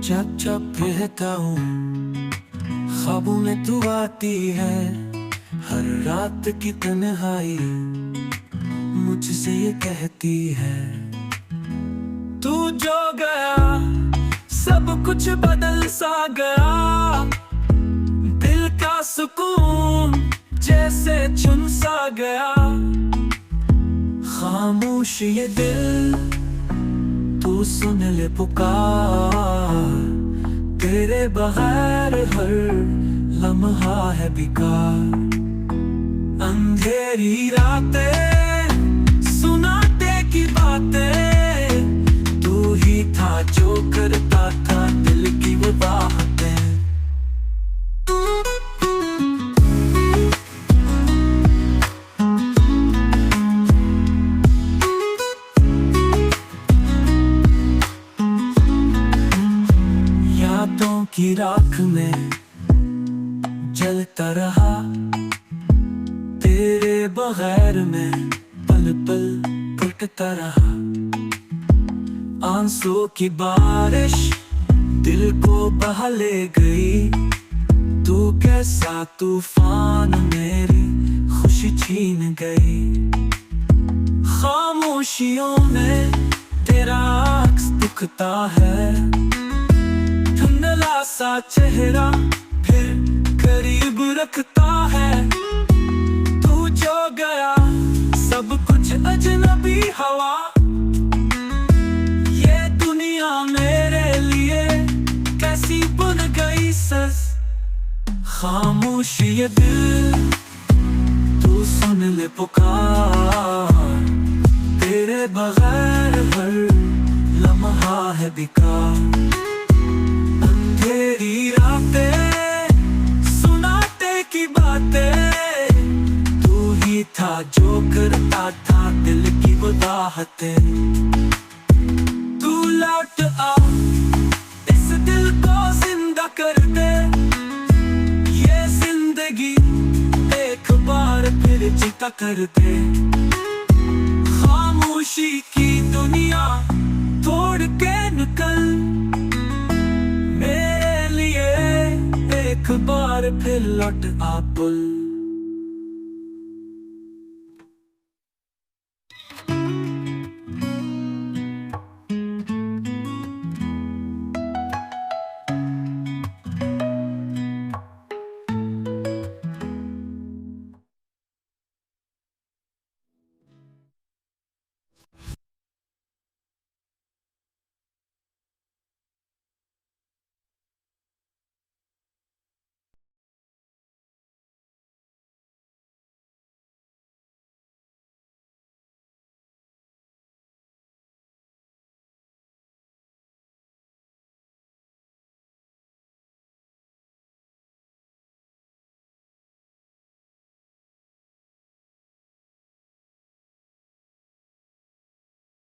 जब जब कहता हूँ ख्वाबों में तू आती है, हर रात की तन्हाई मुझसे ये कहती है, तू जो गया सब कुछ बदल सा गया, दिल का सुकून जैसे चुन सा गया। खामोश ये दिल तू सुन ले पुकार, तेरे बगैर हर लम्हा है बेकार। अंधेरी रातें सुनाते की बातें, तू ही था जो करता था दिल की वो बातें। यादों की राख में जलता रहा, तेरे बगैर मैं पल पल भटकता रहा। आंसू की बारिश दिल को बहा ले गई, तू कैसा तूफान मेरी खुशी छीन गई। खामोशियों में तेरा अक्स दिखता है, धुंधला सा चेहरा फिर करीब रखता है। तू जो गया सब कुछ अजनबी हवा, ये दुनिया मेरे लिए कैसी बन गई सस। खामोश ये दिल तू सुन ले पुकार, तेरे बगैर हर लम्हा है बेकार। अंधेरी रातें सुनाते की बातें, तू ही था जो करता था दिल की वो दाहतें। तू लौट आ इस दिल को जिंदा कर दे, ये जिंदगी एक बार फिर जीता कर दे। खामोशी की दुनिया तोड़ के निकल, मेरे लिए एक बार फिर लौट आ बुल।